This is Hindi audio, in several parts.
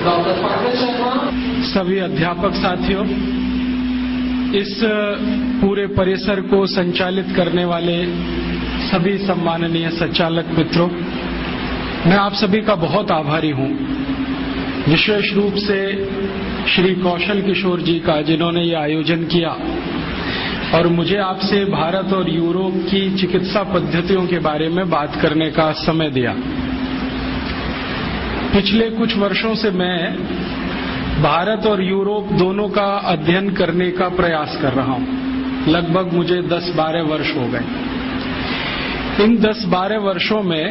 डॉक्टर पंकज शर्मा, सभी अध्यापक साथियों, इस पूरे परिसर को संचालित करने वाले सभी सम्माननीय संचालक मित्रों, मैं आप सभी का बहुत आभारी हूं। विशेष रूप से श्री कौशल किशोर जी का, जिन्होंने ये आयोजन किया और मुझे आपसे भारत और यूरोप की चिकित्सा पद्धतियों के बारे में बात करने का समय दिया। पिछले कुछ वर्षों से मैं भारत और यूरोप दोनों का अध्ययन करने का प्रयास कर रहा हूं। लगभग मुझे 10-12 वर्ष हो गए। इन 10-12 वर्षों में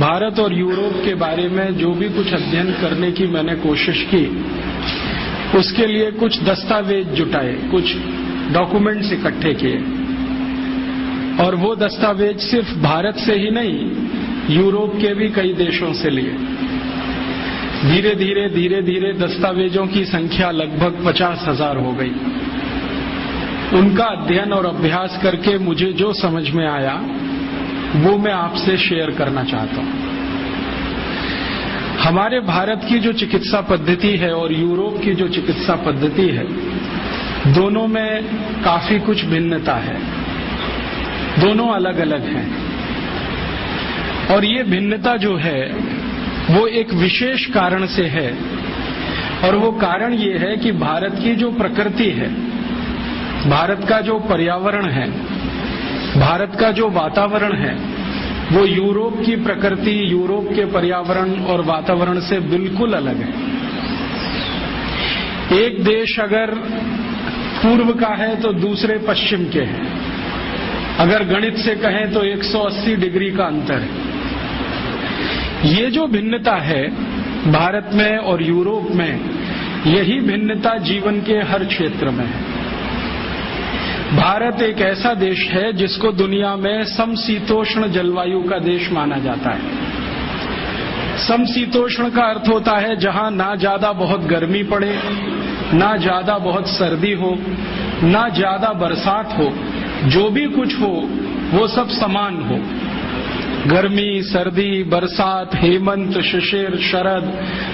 भारत और यूरोप के बारे में जो भी कुछ अध्ययन करने की मैंने कोशिश की, उसके लिए कुछ दस्तावेज जुटाए, कुछ डॉक्यूमेंट्स इकट्ठे किए, और वो दस्तावेज सिर्फ भारत से ही नहीं, यूरोप के भी कई देशों से लिए। धीरे धीरे दस्तावेजों की संख्या लगभग 50,000 हो गई। उनका अध्ययन और अभ्यास करके मुझे जो समझ में आया वो मैं आपसे शेयर करना चाहता हूं। हमारे भारत की जो चिकित्सा पद्धति है और यूरोप की जो चिकित्सा पद्धति है, दोनों में काफी कुछ भिन्नता है। दोनों अलग अलग हैं, और ये भिन्नता जो है वो एक विशेष कारण से है, और वो कारण ये है कि भारत की जो प्रकृति है, भारत का जो पर्यावरण है, भारत का जो वातावरण है, वो यूरोप की प्रकृति, यूरोप के पर्यावरण और वातावरण से बिल्कुल अलग है। एक देश अगर पूर्व का है तो दूसरे पश्चिम के हैं। अगर गणित से कहें तो 180 डिग्री का अंतर है। ये जो भिन्नता है भारत में और यूरोप में, यही भिन्नता जीवन के हर क्षेत्र में है। भारत एक ऐसा देश है जिसको दुनिया में समशीतोष्ण जलवायु का देश माना जाता है। समशीतोष्ण का अर्थ होता है जहां ना ज्यादा बहुत गर्मी पड़े, ना ज्यादा बहुत सर्दी हो, ना ज्यादा बरसात हो, जो भी कुछ हो वो सब समान हो। गर्मी, सर्दी, बरसात, हेमंत, शिशिर, शरद,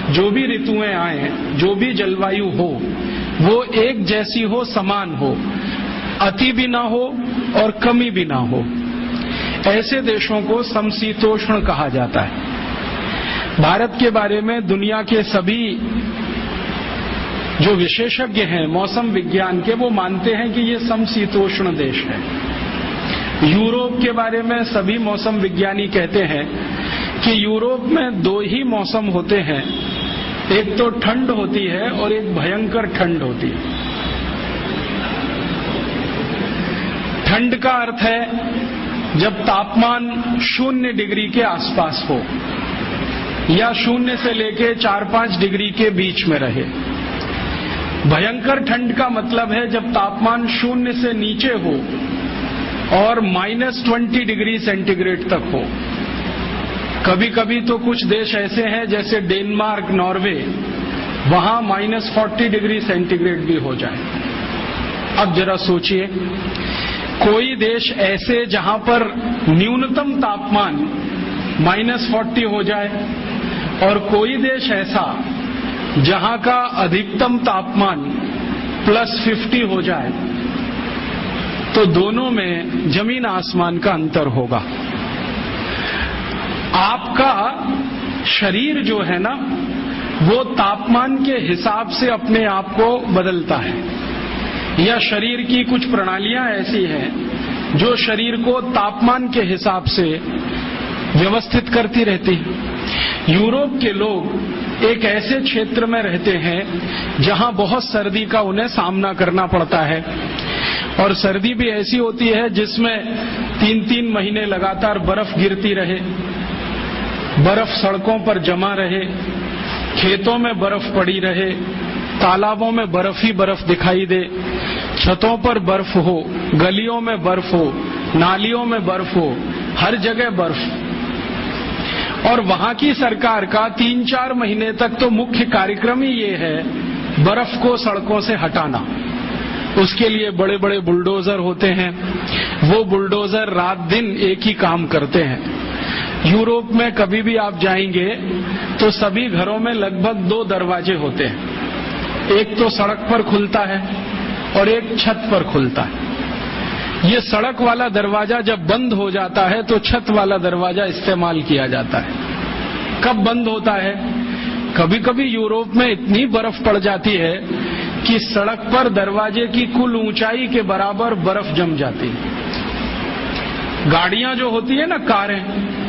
जो भी ऋतुएं आए, जो भी जलवायु हो, वो एक जैसी हो, समान हो, अति भी ना हो और कमी भी ना हो। ऐसे देशों को समशीतोष्ण कहा जाता है। भारत के बारे में दुनिया के सभी जो विशेषज्ञ हैं मौसम विज्ञान के, वो मानते हैं कि ये समशीतोष्ण देश है। यूरोप के बारे में सभी मौसम विज्ञानी कहते हैं कि यूरोप में 2 ही मौसम होते हैं, एक तो ठंड होती है और एक भयंकर ठंड होती है। ठंड का अर्थ है जब तापमान 0 डिग्री के आसपास हो या 0 से लेके 4-5 डिग्री के बीच में रहे। भयंकर ठंड का मतलब है जब तापमान 0 से नीचे हो और -20 डिग्री सेंटीग्रेड तक हो। कभी कभी तो कुछ देश ऐसे हैं जैसे डेनमार्क, नॉर्वे, वहां -40 डिग्री सेंटीग्रेड भी हो जाए। अब जरा सोचिए, कोई देश ऐसे जहां पर न्यूनतम तापमान -40 हो जाए और कोई देश ऐसा जहां का अधिकतम तापमान +50 हो जाए, तो दोनों में जमीन आसमान का अंतर होगा। आपका शरीर जो है ना, वो तापमान के हिसाब से अपने आप को बदलता है, या शरीर की कुछ प्रणालियां ऐसी हैं जो शरीर को तापमान के हिसाब से व्यवस्थित करती रहती है। यूरोप के लोग एक ऐसे क्षेत्र में रहते हैं जहां बहुत सर्दी का उन्हें सामना करना पड़ता है, और सर्दी भी ऐसी होती है जिसमें 3-3 महीने लगातार बर्फ गिरती रहे, बर्फ सड़कों पर जमा रहे, खेतों में बर्फ पड़ी रहे, तालाबों में बर्फ ही बर्फ दिखाई दे, छतों पर बर्फ हो, गलियों में बर्फ हो, नालियों में बर्फ हो, हर जगह बर्फ। और वहां की सरकार का 3-4 महीने तक तो मुख्य कार्यक्रम ही ये है बर्फ को सड़कों से हटाना। उसके लिए बड़े बड़े बुलडोजर होते हैं, वो बुलडोजर रात दिन एक ही काम करते हैं। यूरोप में कभी भी आप जाएंगे तो सभी घरों में लगभग 2 दरवाजे होते हैं। एक तो सड़क पर खुलता है और एक छत पर खुलता है। ये सड़क वाला दरवाजा जब बंद हो जाता है तो छत वाला दरवाजा इस्तेमाल किया जाता है। कब बंद होता है? कभी कभी यूरोप में इतनी बर्फ पड़ जाती है कि सड़क पर दरवाजे की कुल ऊंचाई के बराबर बर्फ जम जाती है। गाड़ियां जो होती है ना, कारें,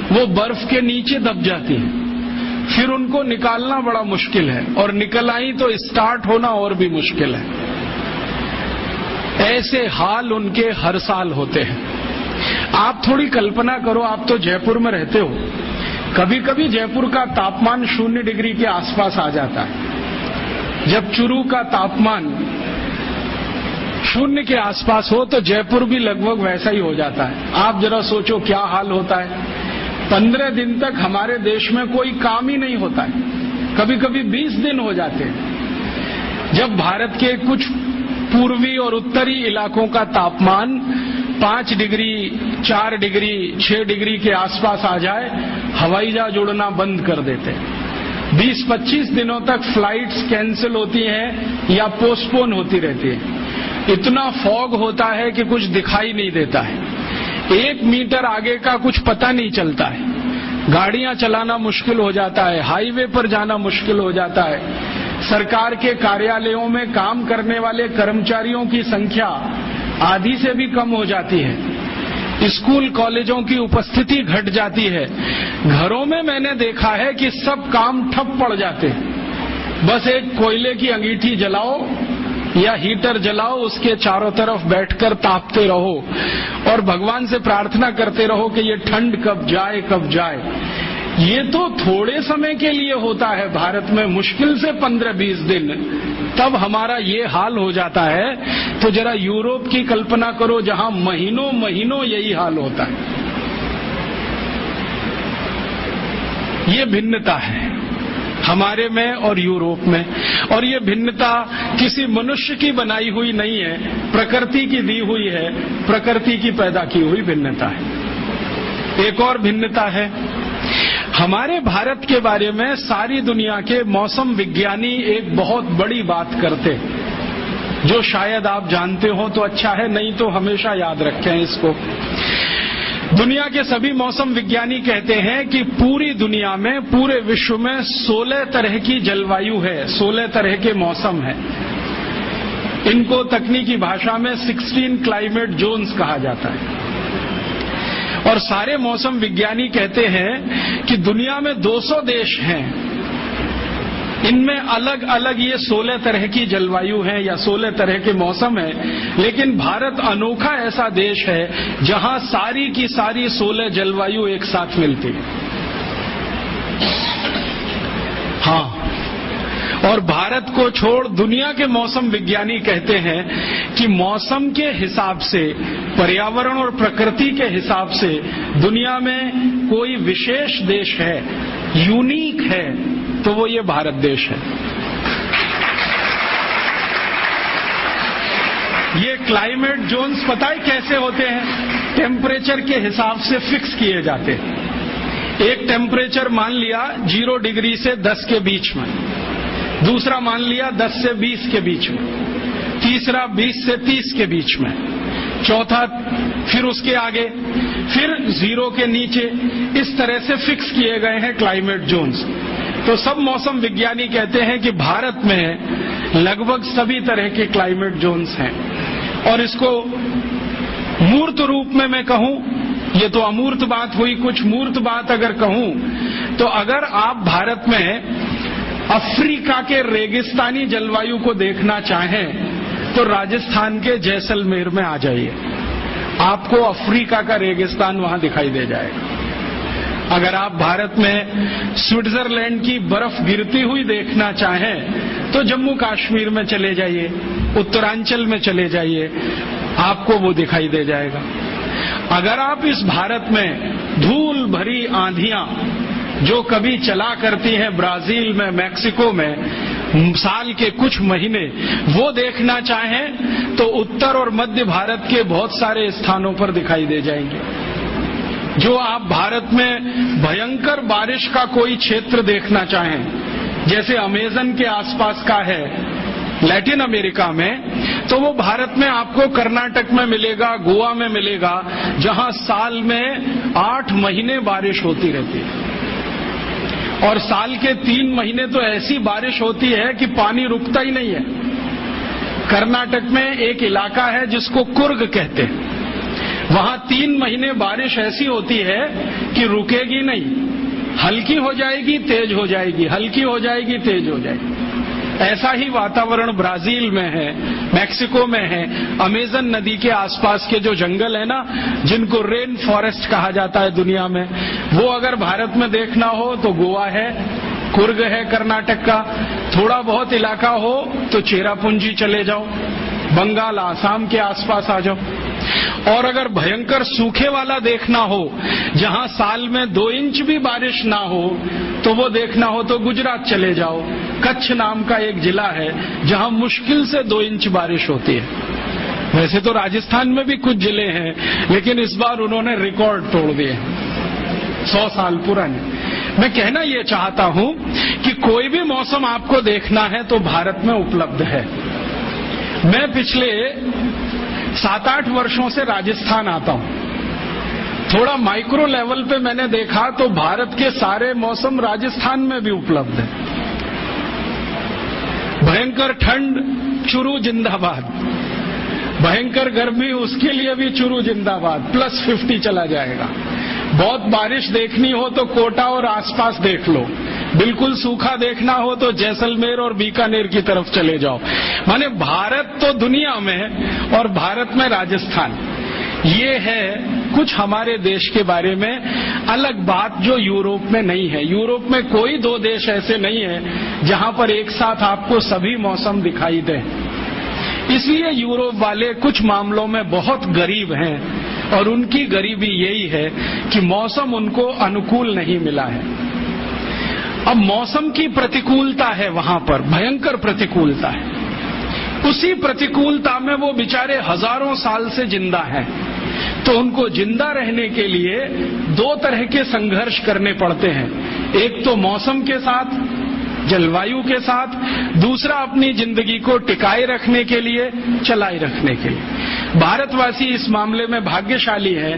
वो बर्फ के नीचे दब जाती हैं। फिर उनको निकालना बड़ा मुश्किल है, और निकल आई तो स्टार्ट होना और भी मुश्किल है। ऐसे हाल उनके हर साल होते हैं। आप थोड़ी कल्पना करो, आप तो जयपुर में रहते हो, कभी कभी जयपुर का तापमान 0 डिग्री के आसपास आ जाता है। जब चुरू का तापमान 0 के आसपास हो तो जयपुर भी लगभग वैसा ही हो जाता है। आप जरा सोचो क्या हाल होता है। 15 दिन तक हमारे देश में कोई काम ही नहीं होता है, कभी कभी 20 दिन हो जाते हैं। जब भारत के कुछ पूर्वी और उत्तरी इलाकों का तापमान 5 डिग्री, 4 डिग्री, 6 डिग्री के आसपास आ जाए, हवाई जहाज उड़ना बंद कर देते हैं। 20-25 दिनों तक फ्लाइट्स कैंसिल होती हैं या पोस्टपोन होती रहती है। इतना फॉग होता है कि कुछ दिखाई नहीं देता है। 1 मीटर आगे का कुछ पता नहीं चलता है। गाड़ियां चलाना मुश्किल हो जाता है, हाईवे पर जाना मुश्किल हो जाता है। सरकार के कार्यालयों में काम करने वाले कर्मचारियों की संख्या आधी से भी कम हो जाती है। स्कूल कॉलेजों की उपस्थिति घट जाती है। घरों में मैंने देखा है कि सब काम ठप पड़ जाते हैं। बस एक कोयले की अंगीठी जलाओ या हीटर जलाओ, उसके चारों तरफ बैठकर तापते रहो और भगवान से प्रार्थना करते रहो कि ये ठंड कब जाए कब जाए। ये तो थोड़े समय के लिए होता है भारत में, मुश्किल से 15-20 दिन, तब हमारा ये हाल हो जाता है। तो जरा यूरोप की कल्पना करो जहां महीनों महीनों यही हाल होता है। ये भिन्नता है हमारे में और यूरोप में, और ये भिन्नता किसी मनुष्य की बनाई हुई नहीं है, प्रकृति की दी हुई है, प्रकृति की पैदा की हुई भिन्नता है। एक और भिन्नता है, हमारे भारत के बारे में सारी दुनिया के मौसम विज्ञानी एक बहुत बड़ी बात करते, जो शायद आप जानते हो तो अच्छा है, नहीं तो हमेशा याद रखें इसको। दुनिया के सभी मौसम विज्ञानी कहते हैं कि पूरी दुनिया में, पूरे विश्व में 16 तरह की जलवायु है, 16 तरह के मौसम है। इनको तकनीकी भाषा में 16 क्लाइमेट जोन्स कहा जाता है। और सारे मौसम विज्ञानी कहते हैं कि दुनिया में 200 देश हैं, इनमें अलग अलग ये 16 तरह की जलवायु है या 16 तरह के मौसम है। लेकिन भारत अनोखा ऐसा देश है जहां सारी की सारी 16 जलवायु एक साथ मिलती है। हाँ, और भारत को छोड़ दुनिया के मौसम विज्ञानी कहते हैं कि मौसम के हिसाब से, पर्यावरण और प्रकृति के हिसाब से दुनिया में कोई विशेष देश है, यूनिक है, तो वो ये भारत देश है। ये क्लाइमेट जोन्स पता है कैसे होते हैं? टेम्परेचर के हिसाब से फिक्स किए जाते हैं। एक टेम्परेचर मान लिया 0 डिग्री से 10 के बीच में, दूसरा मान लिया 10 से 20 के बीच में, तीसरा 20 से 30 के बीच में, चौथा फिर उसके आगे, फिर 0 के नीचे। इस तरह से फिक्स किए गए हैं क्लाइमेट जोन्स। तो सब मौसम विज्ञानी कहते हैं कि भारत में लगभग सभी तरह के क्लाइमेट जोन्स हैं। और इसको मूर्त रूप में मैं कहूं, ये तो अमूर्त बात हुई, कुछ मूर्त बात अगर कहूं तो अगर आप भारत में अफ्रीका के रेगिस्तानी जलवायु को देखना चाहें तो राजस्थान के जैसलमेर में आ जाइए, आपको अफ्रीका का रेगिस्तान वहां दिखाई दे जाएगा। अगर आप भारत में स्विट्जरलैंड की बर्फ गिरती हुई देखना चाहें तो जम्मू कश्मीर में चले जाइए, उत्तरांचल में चले जाइए, आपको वो दिखाई दे जाएगा। अगर आप इस भारत में धूल भरी आंधियां जो कभी चला करती हैं ब्राजील में, मैक्सिको में, साल के कुछ महीने, वो देखना चाहें तो उत्तर और मध्य भारत के बहुत सारे स्थानों पर दिखाई दे जाएंगे। जो आप भारत में भयंकर बारिश का कोई क्षेत्र देखना चाहें, जैसे अमेजन के आसपास का है लैटिन अमेरिका में, तो वो भारत में आपको कर्नाटक में मिलेगा, गोवा में मिलेगा, जहां साल में 8 महीने बारिश होती रहती है। और साल के 3 महीने तो ऐसी बारिश होती है कि पानी रुकता ही नहीं है। कर्नाटक में एक इलाका है जिसको कुर्ग कहते हैं, वहां 3 महीने बारिश ऐसी होती है कि रुकेगी नहीं, हल्की हो जाएगी, तेज हो जाएगी, हल्की हो जाएगी, तेज हो जाएगी। ऐसा ही वातावरण ब्राजील में है, मैक्सिको में है, अमेजन नदी के आसपास के जो जंगल है ना, जिनको रेन फॉरेस्ट कहा जाता है दुनिया में, वो अगर भारत में देखना हो तो गोवा है, कुर्ग है कर्नाटक का, थोड़ा बहुत इलाका हो तो चेरापूंजी चले जाओ, बंगाल आसाम के आसपास आ जाओ। और अगर भयंकर सूखे वाला देखना हो, जहां साल में 2 इंच भी बारिश ना हो, तो वो देखना हो तो गुजरात चले जाओ। कच्छ नाम का एक जिला है जहां मुश्किल से 2 इंच बारिश होती है। वैसे तो राजस्थान में भी कुछ जिले हैं, लेकिन इस बार उन्होंने रिकॉर्ड तोड़ दिए 100 साल पुराने। मैं कहना ये चाहता हूं कि कोई भी मौसम आपको देखना है तो भारत में उपलब्ध है। मैं पिछले 7-8 वर्षों से राजस्थान आता हूं। थोड़ा माइक्रो लेवल पे मैंने देखा तो भारत के सारे मौसम राजस्थान में भी उपलब्ध है। भयंकर ठंड, चुरू जिंदाबाद। भयंकर गर्मी, उसके लिए भी चुरू जिंदाबाद, +50 चला जाएगा। बहुत बारिश देखनी हो तो कोटा और आसपास देख लो, बिल्कुल सूखा देखना हो तो जैसलमेर और बीकानेर की तरफ चले जाओ। माने भारत तो दुनिया में और भारत में राजस्थान। ये है कुछ हमारे देश के बारे में अलग बात जो यूरोप में नहीं है। यूरोप में कोई 2 देश ऐसे नहीं है जहां पर एक साथ आपको सभी मौसम दिखाई दे। इसलिए यूरोप वाले कुछ मामलों में बहुत गरीब हैं, और उनकी गरीबी यही है कि मौसम उनको अनुकूल नहीं मिला है। अब मौसम की प्रतिकूलता है वहां पर, भयंकर प्रतिकूलता है। उसी प्रतिकूलता में वो बेचारे हजारों साल से जिंदा हैं, तो उनको जिंदा रहने के लिए 2 तरह के संघर्ष करने पड़ते हैं। एक तो मौसम के साथ, जलवायु के साथ, दूसरा अपनी जिंदगी को टिकाए रखने के लिए, चलाए रखने के लिए। भारतवासी इस मामले में भाग्यशाली है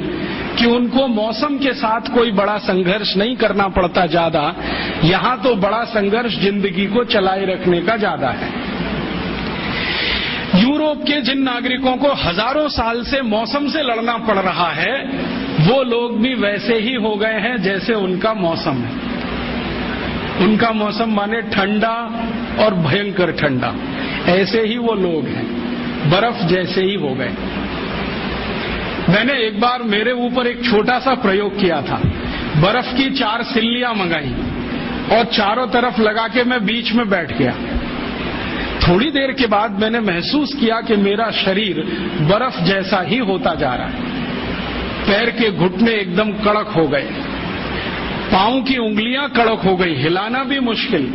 कि उनको मौसम के साथ कोई बड़ा संघर्ष नहीं करना पड़ता ज्यादा। यहां तो बड़ा संघर्ष जिंदगी को चलाए रखने का ज्यादा है। यूरोप के जिन नागरिकों को हजारों साल से मौसम से लड़ना पड़ रहा है, वो लोग भी वैसे ही हो गए हैं जैसे उनका मौसम है। उनका मौसम माने ठंडा और भयंकर ठंडा, ऐसे ही वो लोग हैं, बर्फ जैसे ही हो गए। मैंने एक बार मेरे ऊपर एक छोटा सा प्रयोग किया था। बर्फ की 4 सिल्लियां मंगाई और चारों तरफ लगा के मैं बीच में बैठ गया। थोड़ी देर के बाद मैंने महसूस किया कि मेरा शरीर बर्फ जैसा ही होता जा रहा है। पैर के घुटने एकदम कड़क हो गए, पांव की उंगलियां कड़क हो गई, हिलाना भी मुश्किल,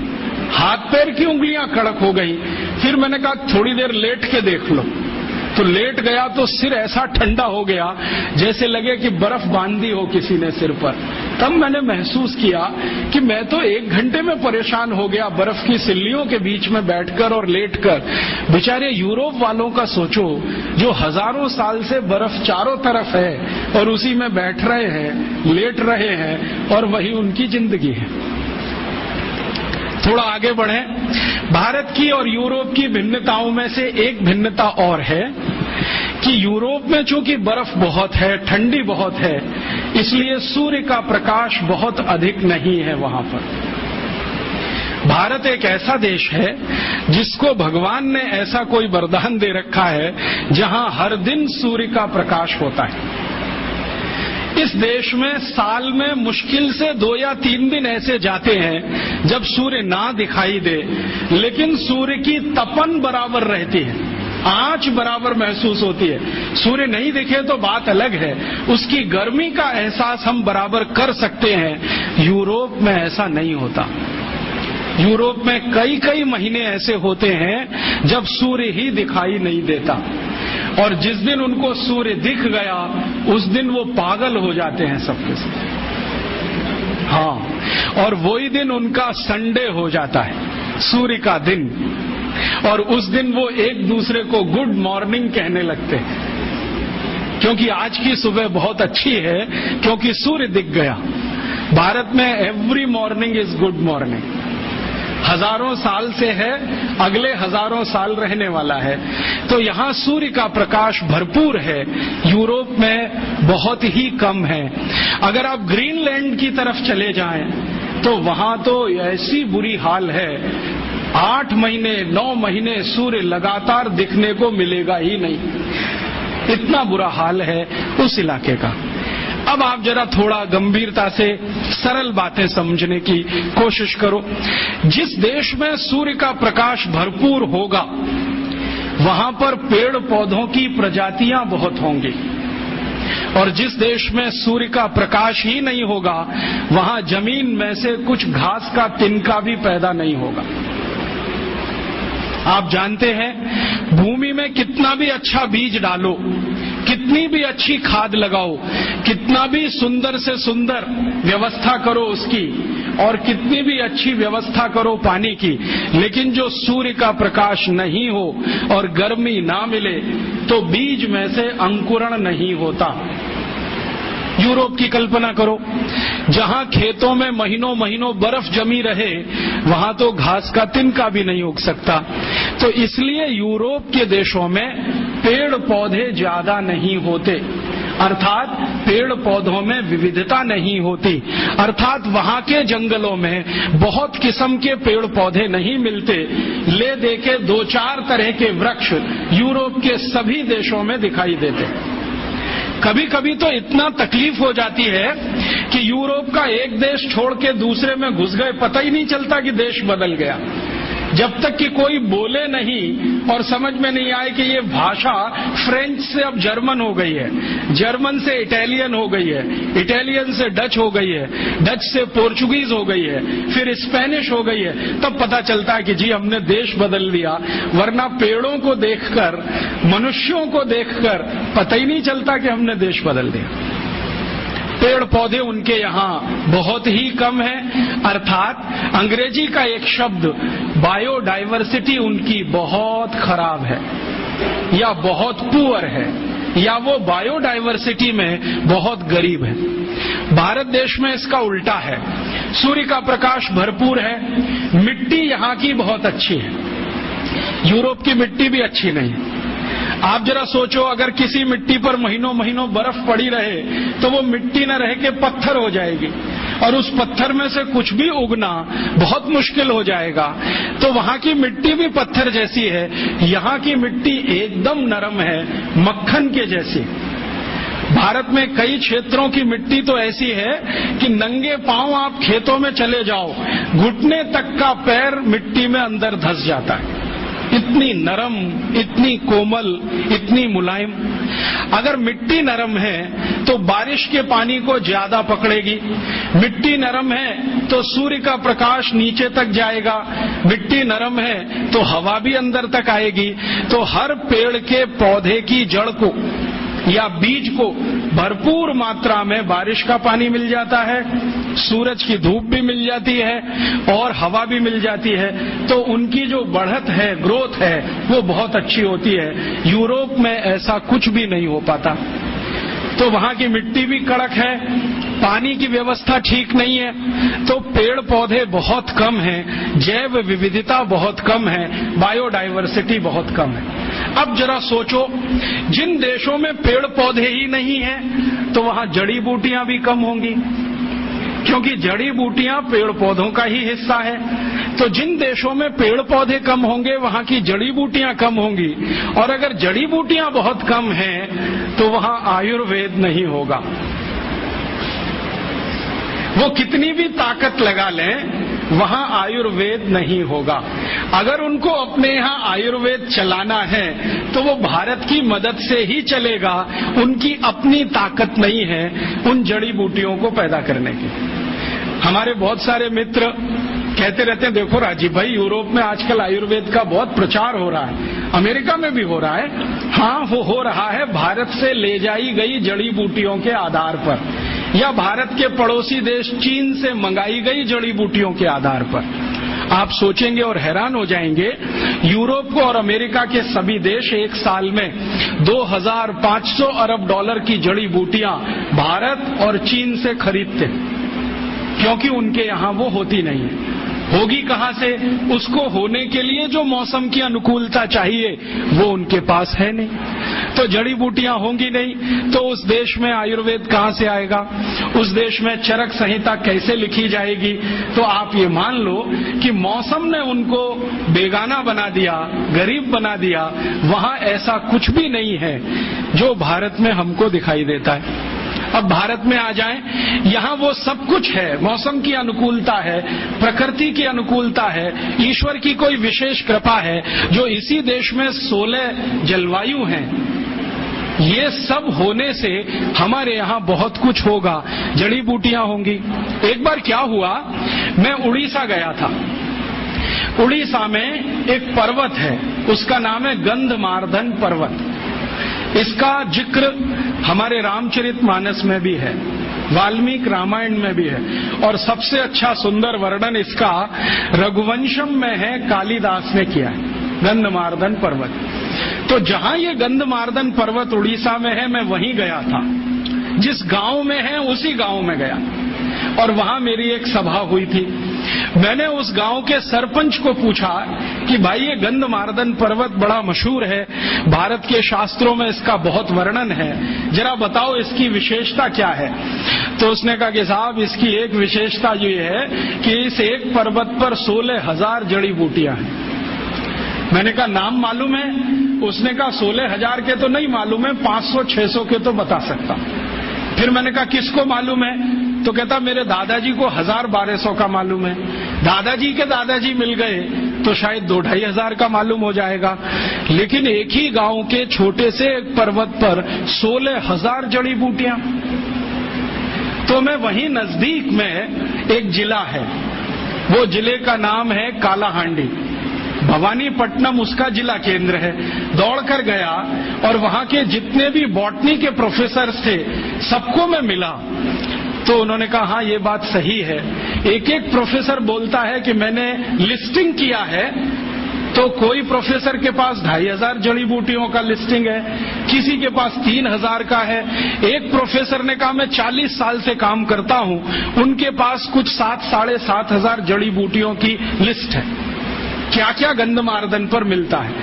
हाथ पैर की उंगलियां कड़क हो गई। फिर मैंने कहा थोड़ी देर लेट के देख लो, तो लेट गया तो सिर ऐसा ठंडा हो गया जैसे लगे कि बर्फ बांध दी हो किसी ने सिर पर। तब मैंने महसूस किया कि मैं तो 1 घंटे में परेशान हो गया बर्फ की सिल्लियों के बीच में बैठकर और लेटकर। बेचारे यूरोप वालों का सोचो, जो हजारों साल से बर्फ चारों तरफ है और उसी में बैठ रहे हैं, लेट रहे हैं, और वही उनकी जिंदगी है। थोड़ा आगे बढ़ें। भारत की और यूरोप की भिन्नताओं में से एक भिन्नता और है कि यूरोप में चूंकि बर्फ बहुत है, ठंडी बहुत है, इसलिए सूर्य का प्रकाश बहुत अधिक नहीं है वहां पर। भारत एक ऐसा देश है जिसको भगवान ने ऐसा कोई वरदान दे रखा है जहां हर दिन सूर्य का प्रकाश होता है। इस देश में साल में मुश्किल से 2 या 3 दिन ऐसे जाते हैं जब सूर्य ना दिखाई दे, लेकिन सूर्य की तपन बराबर रहती है, आंच बराबर महसूस होती है। सूर्य नहीं दिखे तो बात अलग है, उसकी गर्मी का एहसास हम बराबर कर सकते हैं। यूरोप में ऐसा नहीं होता। यूरोप में कई कई महीने ऐसे होते हैं जब सूर्य ही दिखाई नहीं देता। और जिस दिन उनको सूर्य दिख गया उस दिन वो पागल हो जाते हैं सबके सब। हाँ, और वही दिन उनका संडे हो जाता है, सूर्य का दिन, और उस दिन वो एक दूसरे को गुड मॉर्निंग कहने लगते हैं, क्योंकि आज की सुबह बहुत अच्छी है, क्योंकि सूर्य दिख गया। भारत में every morning is good morning, हजारों साल से है, अगले हजारों साल रहने वाला है। तो यहाँ सूर्य का प्रकाश भरपूर है, यूरोप में बहुत ही कम है। अगर आप ग्रीनलैंड की तरफ चले जाएं तो वहां तो ऐसी बुरी हाल है, 8 महीने 9 महीने सूर्य लगातार दिखने को मिलेगा ही नहीं, इतना बुरा हाल है उस इलाके का। अब आप जरा थोड़ा गंभीरता से सरल बातें समझने की कोशिश करो। जिस देश में सूर्य का प्रकाश भरपूर होगा वहां पर पेड़ पौधों की प्रजातियां बहुत होंगी, और जिस देश में सूर्य का प्रकाश ही नहीं होगा वहां जमीन में से कुछ घास का तिनका भी पैदा नहीं होगा। आप जानते हैं, भूमि में कितना भी अच्छा बीज डालो, कितनी भी अच्छी खाद लगाओ, कितना भी सुंदर से सुंदर व्यवस्था करो उसकी, और कितनी भी अच्छी व्यवस्था करो पानी की, लेकिन जो सूर्य का प्रकाश नहीं हो और गर्मी ना मिले तो बीज में से अंकुरण नहीं होता। यूरोप की कल्पना करो, जहां खेतों में महीनों महीनों बर्फ जमी रहे वहां तो घास का तिनका भी नहीं उग सकता। तो इसलिए यूरोप के देशों में पेड़ पौधे ज्यादा नहीं होते, अर्थात पेड़ पौधों में विविधता नहीं होती, अर्थात वहां के जंगलों में बहुत किस्म के पेड़ पौधे नहीं मिलते। ले दे के 2-4 तरह के वृक्ष यूरोप के सभी देशों में दिखाई देते। कभी कभी तो इतना तकलीफ हो जाती है कि यूरोप का एक देश छोड़ के दूसरे में घुस गए, पता ही नहीं चलता कि देश बदल गया, जब तक कि कोई बोले नहीं और समझ में नहीं आए कि ये भाषा फ्रेंच से अब जर्मन हो गई है, जर्मन से इटालियन हो गई है, इटालियन से डच हो गई है, डच से पोर्चुगीज हो गई है, फिर स्पेनिश हो गई है। तब पता चलता है कि जी हमने देश बदल लिया, वरना पेड़ों को देखकर, मनुष्यों को देखकर पता ही नहीं चलता कि हमने देश बदल दिया। पेड़ पौधे उनके यहाँ बहुत ही कम है, अर्थात अंग्रेजी का एक शब्द बायोडाइवर्सिटी उनकी बहुत खराब है या बहुत पुअर है, या वो बायोडाइवर्सिटी में बहुत गरीब है। भारत देश में इसका उल्टा है, सूर्य का प्रकाश भरपूर है, मिट्टी यहाँ की बहुत अच्छी है, यूरोप की मिट्टी भी अच्छी नहीं है। आप जरा सोचो, अगर किसी मिट्टी पर महीनों महीनों बर्फ पड़ी रहे तो वो मिट्टी न रह के पत्थर हो जाएगी, और उस पत्थर में से कुछ भी उगना बहुत मुश्किल हो जाएगा। तो वहां की मिट्टी भी पत्थर जैसी है, यहाँ की मिट्टी एकदम नरम है, मक्खन के जैसी। भारत में कई क्षेत्रों की मिट्टी तो ऐसी है कि नंगे पांव आप खेतों में चले जाओ, घुटने तक का पैर मिट्टी में अंदर धंस जाता है, इतनी नरम, इतनी कोमल, इतनी मुलायम। अगर मिट्टी नरम है तो बारिश के पानी को ज्यादा पकड़ेगी, मिट्टी नरम है तो सूर्य का प्रकाश नीचे तक जाएगा, मिट्टी नरम है तो हवा भी अंदर तक आएगी। तो हर पेड़ के पौधे की जड़ को या बीज को भरपूर मात्रा में बारिश का पानी मिल जाता है, सूरज की धूप भी मिल जाती है और हवा भी मिल जाती है। तो उनकी जो बढ़त है, ग्रोथ है, वो बहुत अच्छी होती है। यूरोप में ऐसा कुछ भी नहीं हो पाता। तो वहां की मिट्टी भी कड़क है, पानी की व्यवस्था ठीक नहीं है, तो पेड़ पौधे बहुत कम हैं, जैव विविधता बहुत कम है, बायोडाइवर्सिटी बहुत कम है। अब जरा सोचो, जिन देशों में पेड़ पौधे ही नहीं हैं तो वहां जड़ी बूटियां भी कम होंगी, क्योंकि जड़ी बूटियां पेड़ पौधों का ही हिस्सा है। तो जिन देशों में पेड़ पौधे कम होंगे वहां की जड़ी बूटियां कम होंगी, और अगर जड़ी बूटियां बहुत कम हैं तो वहां आयुर्वेद नहीं होगा। वो कितनी भी ताकत लगा लें, वहां आयुर्वेद नहीं होगा। अगर उनको अपने यहाँ आयुर्वेद चलाना है तो वो भारत की मदद से ही चलेगा, उनकी अपनी ताकत नहीं है उन जड़ी बूटियों को पैदा करने की। हमारे बहुत सारे मित्र कहते रहते हैं, देखो राजीव भाई, यूरोप में आजकल आयुर्वेद का बहुत प्रचार हो रहा है, अमेरिका में भी हो रहा है, हाँ, वो हो रहा है भारत से ले जाई गई जड़ी बूटियों के आधार पर, या भारत के पड़ोसी देश चीन से मंगाई गई जड़ी बूटियों के आधार पर। आप सोचेंगे और हैरान हो जाएंगे, यूरोप और अमेरिका के सभी देश एक साल में 2500 अरब डॉलर की जड़ी बूटियां भारत और चीन से खरीदते, क्योंकि उनके यहां वो होती नहीं है। होगी कहां से? उसको होने के लिए जो मौसम की अनुकूलता चाहिए वो उनके पास है नहीं। तो जड़ी बूटियां होंगी नहीं तो उस देश में आयुर्वेद कहां से आएगा? उस देश में चरक संहिता कैसे लिखी जाएगी? तो आप ये मान लो कि मौसम ने उनको बेगाना बना दिया, गरीब बना दिया। वहां ऐसा कुछ भी नहीं है जो भारत में हमको दिखाई देता है। अब भारत में आ जाएं, यहाँ वो सब कुछ है, मौसम की अनुकूलता है, प्रकृति की अनुकूलता है, ईश्वर की कोई विशेष कृपा है, जो इसी देश में 16 जलवायु हैं। ये सब होने से हमारे यहाँ बहुत कुछ होगा, जड़ी बूटियां होंगी। एक बार क्या हुआ, मैं उड़ीसा गया था। उड़ीसा में एक पर्वत है, उसका नाम है गंधमार्दन पर्वत। इसका जिक्र हमारे रामचरितमानस में भी है, वाल्मीकि रामायण में भी है, और सबसे अच्छा सुंदर वर्णन इसका रघुवंशम में है, कालिदास ने किया है, गंधमार्दन पर्वत। तो जहां ये गंधमार्दन पर्वत उड़ीसा में है, मैं वहीं गया था। जिस गांव में है उसी गांव में गया, और वहां मेरी एक सभा हुई थी। मैंने उस गांव के सरपंच को पूछा कि भाई ये गंधमार्दन पर्वत बड़ा मशहूर है, भारत के शास्त्रों में इसका बहुत वर्णन है, जरा बताओ इसकी विशेषता क्या है? तो उसने कहा कि साहब इसकी एक विशेषता ये है कि इस एक पर्वत पर 16,000 जड़ी बूटियां हैं। मैंने कहा नाम मालूम है? उसने कहा 16,000 के तो नहीं मालूम है, 500-600 के तो बता सकता। फिर मैंने कहा किसको मालूम है? तो कहता मेरे दादाजी को 1000-1200 का मालूम है। दादाजी के दादाजी मिल गए तो शायद 2-2,500 का मालूम हो जाएगा। लेकिन एक ही गांव के छोटे से एक पर्वत पर 16,000 जड़ी बूटियां। तो मैं वहीं नजदीक में एक जिला है, वो जिले का नाम है कालाहांडी, भवानीपट्टनम उसका जिला केंद्र है। दौड़कर गया और वहां के जितने भी बॉटनी के प्रोफेसर थे सबको मैं मिला। तो उन्होंने कहा हाँ ये बात सही है। एक एक प्रोफेसर बोलता है कि मैंने लिस्टिंग किया है, तो कोई प्रोफेसर के पास 2,500 जड़ी बूटियों का लिस्टिंग है, किसी के पास 3,000 का है। एक प्रोफेसर ने कहा मैं 40 साल से काम करता हूं, उनके पास कुछ 7,000-7,500 जड़ी बूटियों की लिस्ट है, क्या क्या गंधमार्दन पर मिलता है,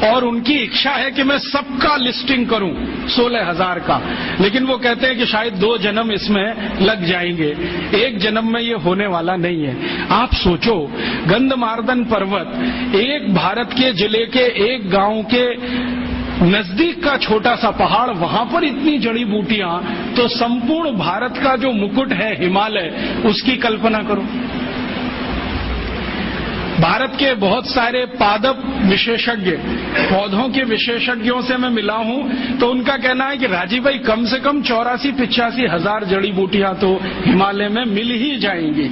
और उनकी इच्छा है कि मैं सबका लिस्टिंग करूं 16,000 का। लेकिन वो कहते हैं कि शायद 2 जन्म इसमें लग जाएंगे, एक जन्म में ये होने वाला नहीं है। आप सोचो, गंधमार्दन पर्वत एक भारत के जिले के एक गांव के नजदीक का छोटा सा पहाड़, वहां पर इतनी जड़ी बूटियां, तो संपूर्ण भारत का जो मुकुट है हिमालय, उसकी कल्पना करो। भारत के बहुत सारे पादप विशेषज्ञ, पौधों के विशेषज्ञों से मैं मिला हूं, तो उनका कहना है कि राजीव भाई कम से कम 84-85 हजार जड़ी बूटियां तो हिमालय में मिल ही जाएंगी।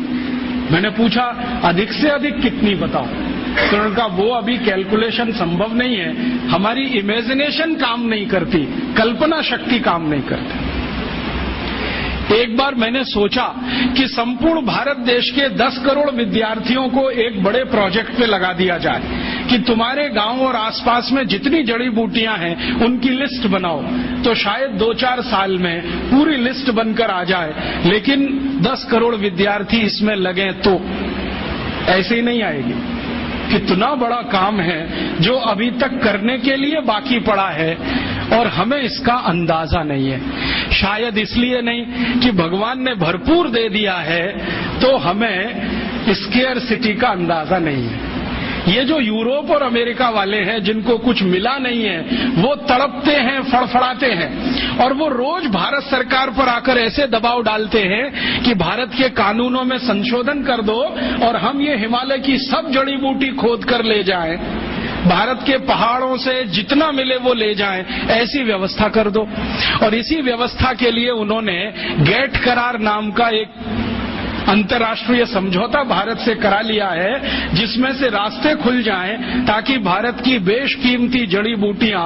मैंने पूछा अधिक से अधिक कितनी बताओ? तो उनका वो अभी कैलकुलेशन संभव नहीं है, हमारी इमेजिनेशन काम नहीं करती, कल्पना शक्ति काम नहीं करती। एक बार मैंने सोचा कि संपूर्ण भारत देश के 10 करोड़ विद्यार्थियों को एक बड़े प्रोजेक्ट पे लगा दिया जाए कि तुम्हारे गांव और आसपास में जितनी जड़ी बूटियां हैं उनकी लिस्ट बनाओ, तो शायद 2-4 साल में पूरी लिस्ट बनकर आ जाए। लेकिन 10 करोड़ विद्यार्थी इसमें लगे तो ऐसे ही नहीं आएगी। कितना बड़ा काम है जो अभी तक करने के लिए बाकी पड़ा है, और हमें इसका अंदाजा नहीं है। शायद इसलिए नहीं कि भगवान ने भरपूर दे दिया है, तो हमें स्केर्सिटी का अंदाजा नहीं है। ये जो यूरोप और अमेरिका वाले हैं जिनको कुछ मिला नहीं है, वो तड़पते हैं, फड़फड़ाते हैं, और वो रोज भारत सरकार पर आकर ऐसे दबाव डालते हैं कि भारत के कानूनों में संशोधन कर दो और हम ये हिमालय की सब जड़ी बूटी खोद कर ले जाएं, भारत के पहाड़ों से जितना मिले वो ले जाएं, ऐसी व्यवस्था कर दो। और इसी व्यवस्था के लिए उन्होंने गेट करार नाम का एक अंतर्राष्ट्रीय समझौता भारत से करा लिया है, जिसमें से रास्ते खुल जाएं ताकि भारत की बेशकीमती जड़ी बूटियां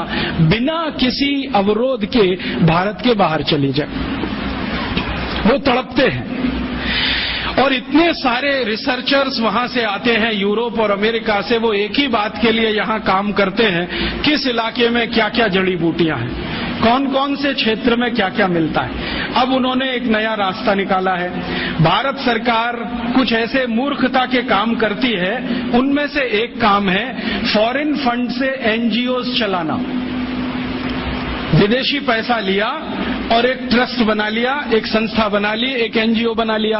बिना किसी अवरोध के भारत के बाहर चली जाए। वो तड़पते हैं और इतने सारे रिसर्चर्स वहां से आते हैं यूरोप और अमेरिका से, वो एक ही बात के लिए यहाँ काम करते हैं, किस इलाके में क्या क्या जड़ी बूटियां हैं, कौन कौन से क्षेत्र में क्या क्या मिलता है। अब उन्होंने एक नया रास्ता निकाला है। भारत सरकार कुछ ऐसे मूर्खता के काम करती है, उनमें से एक काम है फॉरेन फंड से एनजीओज चलाना। विदेशी पैसा लिया और एक ट्रस्ट बना लिया, एक संस्था बना ली, एक एनजीओ बना लिया।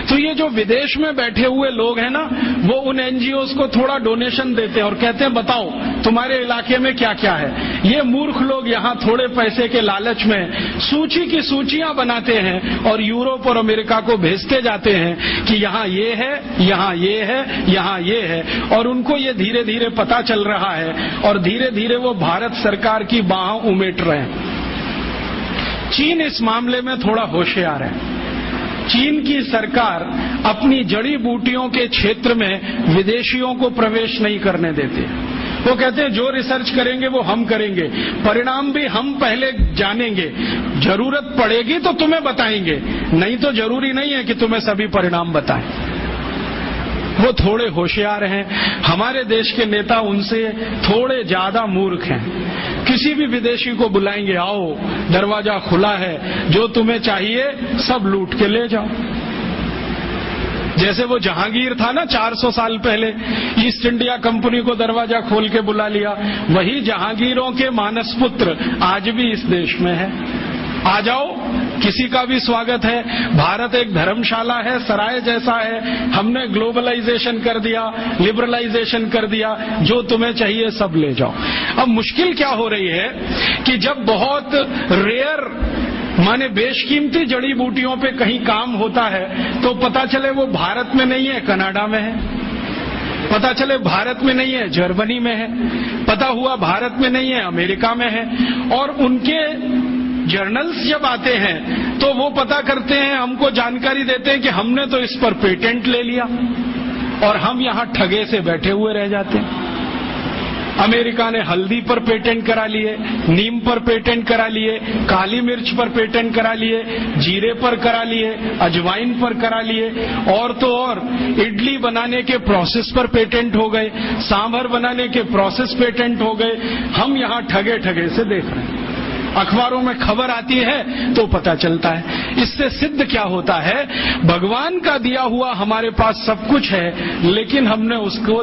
तो ये जो विदेश में बैठे हुए लोग हैं ना, वो उन एनजीओज को थोड़ा डोनेशन देते हैं और कहते हैं बताओ तुम्हारे इलाके में क्या क्या है। ये मूर्ख लोग यहाँ थोड़े पैसे के लालच में सूची की सूचियां बनाते हैं और यूरोप और अमेरिका को भेजते जाते हैं कि यहाँ ये है, यहाँ ये है, यहाँ ये है, और उनको ये धीरे धीरे पता चल रहा है और धीरे धीरे वो भारत सरकार की बाहों उमेट रहे हैं। चीन इस मामले में थोड़ा होशियार है। चीन की सरकार अपनी जड़ी बूटियों के क्षेत्र में विदेशियों को प्रवेश नहीं करने देते। वो कहते हैं जो रिसर्च करेंगे वो हम करेंगे, परिणाम भी हम पहले जानेंगे, जरूरत पड़ेगी तो तुम्हें बताएंगे, नहीं तो जरूरी नहीं है कि तुम्हें सभी परिणाम बताएं। वो थोड़े होशियार हैं। हमारे देश के नेता उनसे थोड़े ज्यादा मूर्ख हैं। किसी भी विदेशी को बुलाएंगे, आओ दरवाजा खुला है, जो तुम्हें चाहिए सब लूट के ले जाओ। जैसे वो जहांगीर था ना 400 साल पहले, ईस्ट इंडिया कंपनी को दरवाजा खोल के बुला लिया, वही जहांगीरों के मानस पुत्र आज भी इस देश में है। आ जाओ, किसी का भी स्वागत है। भारत एक धर्मशाला है, सराय जैसा है। हमने ग्लोबलाइजेशन कर दिया, लिबरलाइजेशन कर दिया, जो तुम्हें चाहिए सब ले जाओ। अब मुश्किल क्या हो रही है कि जब बहुत रेयर माने बेशकीमती जड़ी बूटियों पे कहीं काम होता है तो पता चले वो भारत में नहीं है, कनाडा में है। पता चले भारत में नहीं है, जर्मनी में है। पता हुआ भारत में नहीं है, अमेरिका में है। और उनके जर्नल्स जब आते हैं तो वो पता करते हैं, हमको जानकारी देते हैं कि हमने तो इस पर पेटेंट ले लिया और हम यहां ठगे से बैठे हुए रह जाते हैं। अमेरिका ने हल्दी पर पेटेंट करा लिए, नीम पर पेटेंट करा लिए, काली मिर्च पर पेटेंट करा लिए, जीरे पर करा लिए, अजवाइन पर करा लिए, और तो और इडली बनाने के प्रोसेस पर पेटेंट हो गए, सांभर बनाने के प्रोसेस पेटेंट हो गए। हम यहां ठगे ठगे से देख रहे हैं। अखबारों में खबर आती है तो पता चलता है। इससे सिद्ध क्या होता है, भगवान का दिया हुआ हमारे पास सब कुछ है, लेकिन हमने उसको